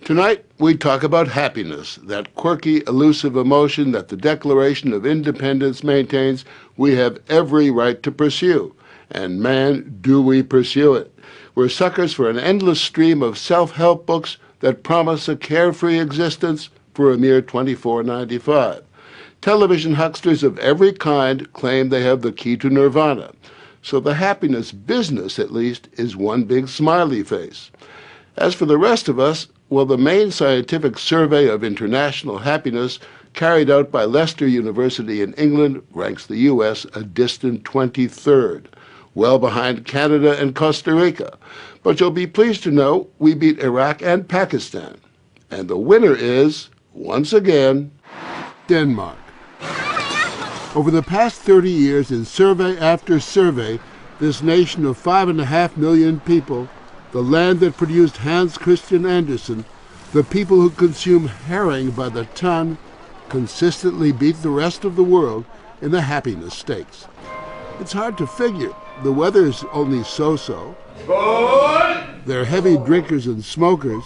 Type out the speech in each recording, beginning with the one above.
Tonight, we talk about happiness, that quirky, elusive emotion that the Declaration of Independence maintains we have every right to pursue. And man, do we pursue it. We're suckers for an endless stream of self-help books that promise a carefree existence for a mere $24.95. Television hucksters of every kind claim they have the key to nirvana. So the happiness business, at least, is one big smiley face. As for the rest of us, well, the main scientific survey of international happiness carried out by Leicester University in England ranks the U.S. a distant 23rd, well behind Canada and Costa Rica. But you'll be pleased to know we beat Iraq and Pakistan. And the winner is, once again, Denmark. Over the past 30 years, in survey after survey, this nation of 5.5 million people, the land that produced Hans Christian Andersen, the people who consume herring by the ton, consistently beat the rest of the world in the happiness stakes. It's hard to figure. The weather's only so-so. They're heavy drinkers and smokers.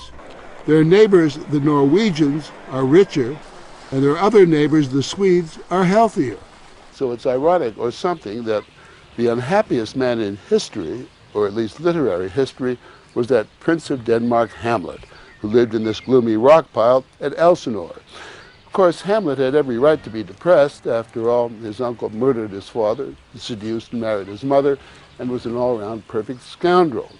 Their neighbors, the Norwegians, are richer, and their other neighbors, the Swedes, are healthier. So it's ironic or something that the unhappiest man in history, or at least literary history, was that Prince of Denmark, Hamlet, who lived in this gloomy rock pile at Elsinore. Of course, Hamlet had every right to be depressed. After all, his uncle murdered his father, seduced and married his mother, and was an all-round perfect scoundrel.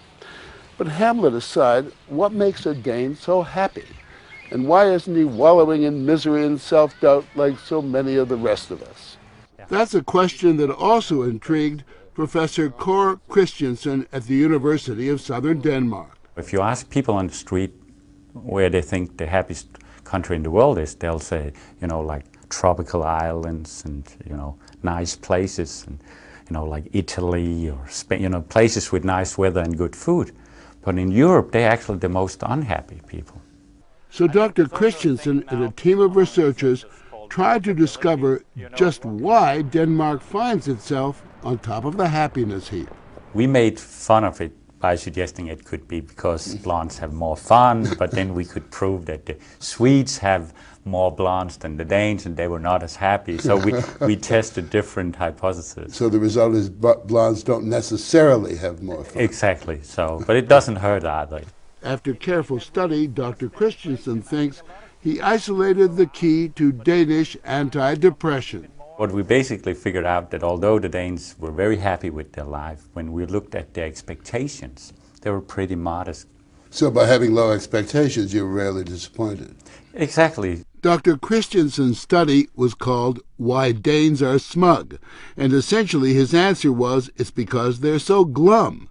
But Hamlet aside, what makes a Dane so happy? And why isn't he wallowing in misery and self-doubt like so many of the rest of us? That's a question that also intrigued Professor Kåre Christensen at the University of Southern Denmark. If you ask people on the street where they think the happiest country in the world is, they'll say, like tropical islands and, nice places, and, like Italy or Spain, places with nice weather and good food. But in Europe, they're actually the most unhappy people. So Dr. Christensen and a team of researchers tried to discover just why Denmark finds itself on top of the happiness heap. We made fun of it by suggesting it could be because blondes have more fun, but then we could prove that the Swedes have more blondes than the Danes, and they were not as happy. So we tested different hypotheses. So the result is blondes don't necessarily have more fun. Exactly, but it doesn't hurt either. After careful study, Dr. Christensen thinks he isolated the key to Danish anti-depression. What we basically figured out that although the Danes were very happy with their life, when we looked at their expectations, they were pretty modest. So by having low expectations, you're rarely disappointed. Exactly. Dr. Christensen's study was called Why Danes Are Smug, and essentially his answer was it's because they're so glum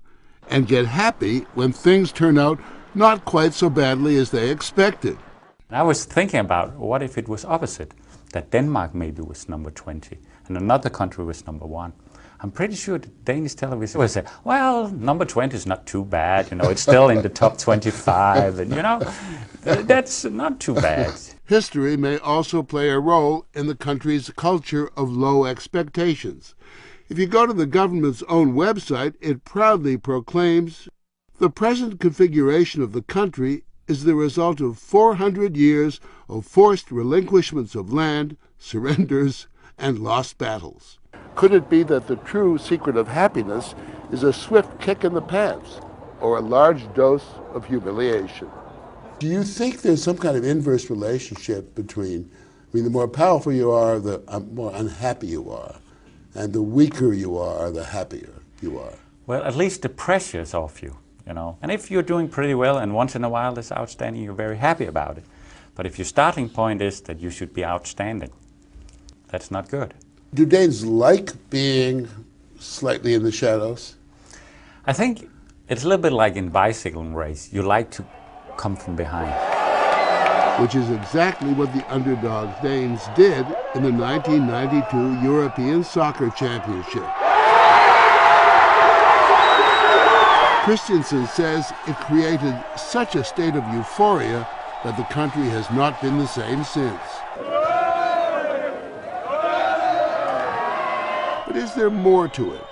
and get happy when things turn out not quite so badly as they expected. I was thinking about what if it was opposite, that Denmark maybe was number 20 and another country was number 1. I'm pretty sure the Danish television would say, well, number 20 is not too bad, it's still in the top 25, and that's not too bad. History may also play a role in the country's culture of low expectations. If you go to the government's own website, it proudly proclaims, the present configuration of the country is the result of 400 years of forced relinquishments of land, surrenders, and lost battles. Could it be that the true secret of happiness is a swift kick in the pants or a large dose of humiliation? Do you think there's some kind of inverse relationship between, the more powerful you are, the more unhappy you are, and the weaker you are, the happier you are? Well, at least the pressure is off you. And if you're doing pretty well and once in a while it's outstanding, you're very happy about it. But if your starting point is that you should be outstanding, that's not good. Do Danes like being slightly in the shadows? I think it's a little bit like in bicycling race. You like to come from behind. Which is exactly what the underdog Danes did in the 1992 European Soccer Championship. Christensen says it created such a state of euphoria that the country has not been the same since. But is there more to it?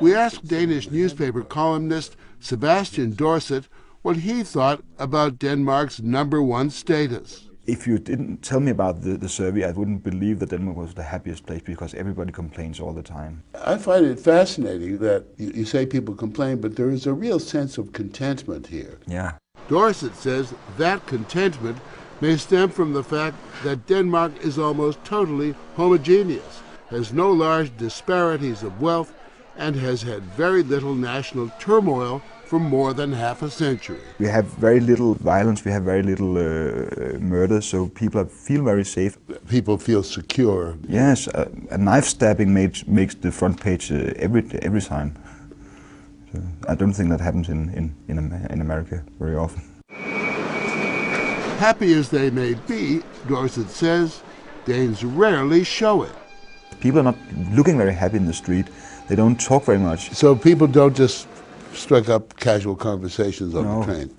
We asked Danish newspaper columnist Sebastian Dorset what he thought about Denmark's #1 status. If you didn't tell me about the survey, I wouldn't believe that Denmark was the happiest place because everybody complains all the time. I find it fascinating that you say people complain, but there is a real sense of contentment here. Yeah. Dorset says that contentment may stem from the fact that Denmark is almost totally homogeneous, has no large disparities of wealth, and has had very little national turmoil for more than half a century. We have very little violence, we have very little murder, so people feel very safe. People feel secure. Yes, a knife stabbing makes the front page every time. So I don't think that happens in America very often. Happy as they may be, Dorset says, Danes rarely show it. People are not looking very happy in the street. They don't talk very much. So people don't just strike up casual conversations on the train?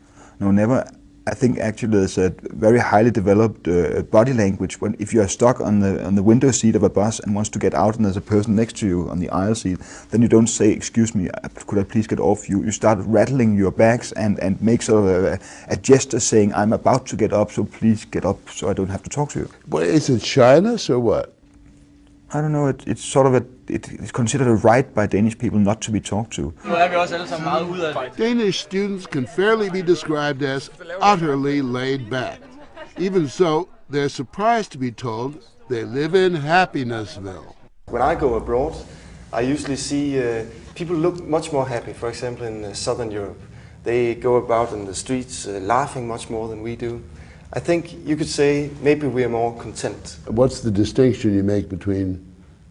No, never. I think actually there's a very highly developed body language. If you are stuck on the window seat of a bus and wants to get out and there's a person next to you on the aisle seat, then you don't say, "Excuse me, could I please get off?" You start rattling your bags and make sort of a gesture saying, "I'm about to get up, so please get up so I don't have to talk to you." Well, is it shyness or what? I don't know, it's sort of it's considered a right by Danish people not to be talked to. Danish students can fairly be described as utterly laid back. Even so, they're surprised to be told they live in Happinessville. When I go abroad, I usually see people look much more happy. For example, in Southern Europe, they go about in the streets laughing much more than we do. I think you could say maybe we are more content. What's the distinction you make between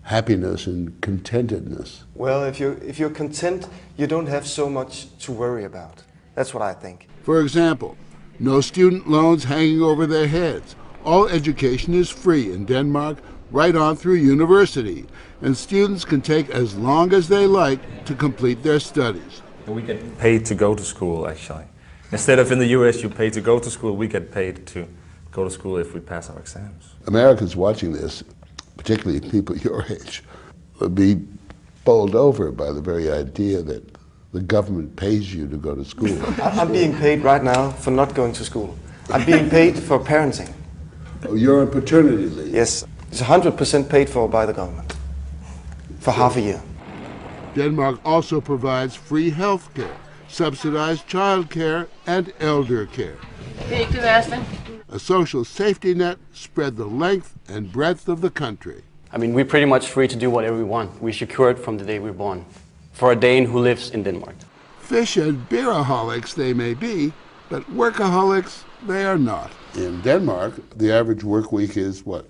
happiness and contentedness? Well, if you're content, you don't have so much to worry about. That's what I think. For example, no student loans hanging over their heads. All education is free in Denmark, right on through university, and students can take as long as they like to complete their studies. We get paid to go to school, actually. Instead of in the US, you pay to go to school, we get paid to go to school if we pass our exams. Americans watching this, particularly people your age, would be bowled over by the very idea that the government pays you to go to school. I'm being paid right now for not going to school. I'm being paid for parenting. Oh, you're on paternity leave? Yes, it's 100% paid for by the government for half a year. Denmark also provides free health care, subsidized child care, and elder care. A social safety net spread the length and breadth of the country. I mean, we're pretty much free to do whatever we want. We secure it from the day we're born, for a Dane who lives in Denmark. Fish and beeraholics they may be, but workaholics they are not. In Denmark, the average work week is what?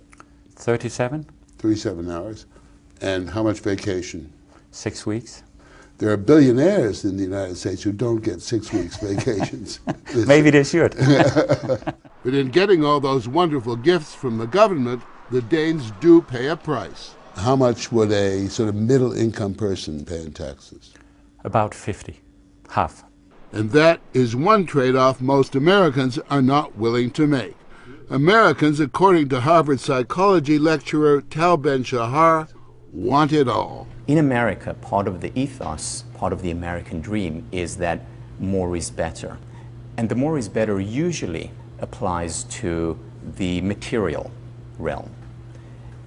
37? 37 hours. And how much vacation? 6 weeks. There are billionaires in the United States who don't get 6 weeks vacations. Maybe they should. But in getting all those wonderful gifts from the government, the Danes do pay a price. How much would a sort of middle-income person pay in taxes? About 50, half. And that is one trade-off most Americans are not willing to make. Americans, according to Harvard psychology lecturer Tal Ben-Shahar, want it all. In America, part of the ethos, part of the American dream is that more is better. And the more is better usually applies to the material realm.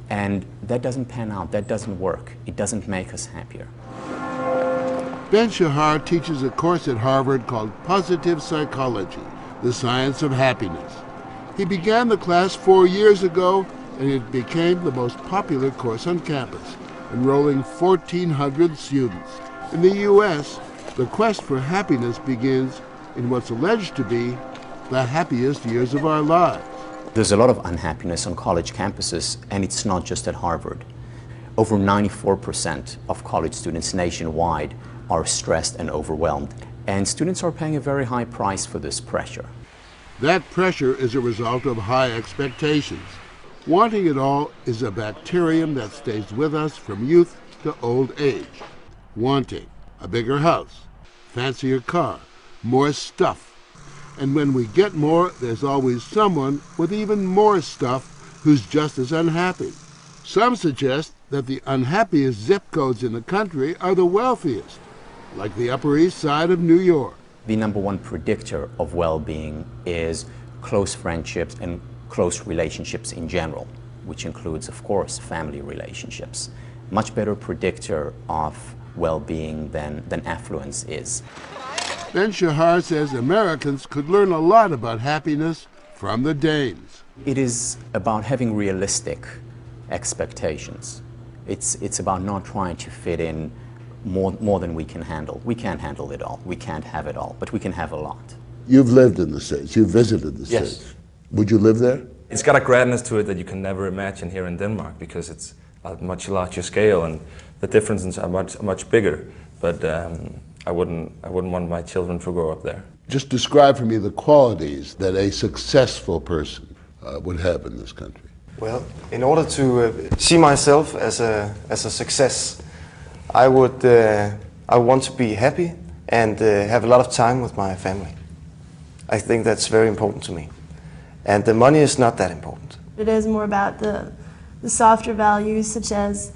And that doesn't pan out, that doesn't work. It doesn't make us happier. Ben-Shahar teaches a course at Harvard called Positive Psychology, the Science of Happiness. He began the class 4 years ago, and it became the most popular course on campus, enrolling 1,400 students. In the U.S., the quest for happiness begins in what's alleged to be the happiest years of our lives. There's a lot of unhappiness on college campuses, and it's not just at Harvard. Over 94% of college students nationwide are stressed and overwhelmed, and students are paying a very high price for this pressure. That pressure is a result of high expectations. Wanting it all is a bacterium that stays with us from youth to old age. Wanting a bigger house, fancier car, more stuff. And when we get more, there's always someone with even more stuff who's just as unhappy. Some suggest that the unhappiest zip codes in the country are the wealthiest, like the Upper East Side of New York. the number one predictor of well-being is close friendships and close relationships in general, which includes, of course, family relationships. Much better predictor of well-being than affluence is. Ben Shahar says Americans could learn a lot about happiness from the Danes. It is about having realistic expectations. It's about not trying to fit in more than we can handle. We can't handle it all. We can't have it all, but we can have a lot. You've lived in the States. You've visited the Yes. States. Would you live there? It's got a gradness to it that you can never imagine here in Denmark because it's a much larger scale and the differences are much bigger. But I wouldn't want my children to grow up there. Just describe for me the qualities that a successful person would have in this country. Well, in order to see myself as a success, I want to be happy and have a lot of time with my family. I think that's very important to me. And the money is not that important. It is more about the softer values, such as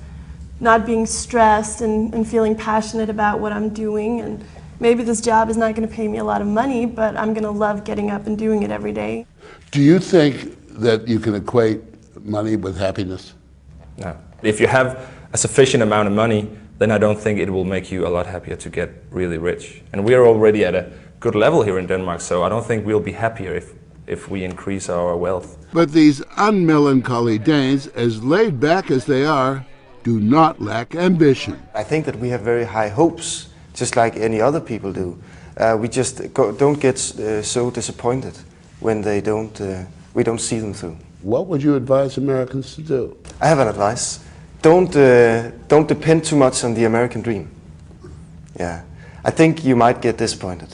not being stressed and feeling passionate about what I'm doing. And maybe this job is not going to pay me a lot of money, but I'm going to love getting up and doing it every day. Do you think that you can equate money with happiness? No. If you have a sufficient amount of money, then I don't think it will make you a lot happier to get really rich. And we are already at a good level here in Denmark, so I don't think we'll be happier if we increase our wealth. But these unmelancholy Danes, as laid back as they are, do not lack ambition. I think that we have very high hopes, just like any other people do. We just don't get so disappointed when we don't see them through. What would you advise Americans to do? I have an advice. Don't depend too much on the American dream. Yeah, I think you might get disappointed.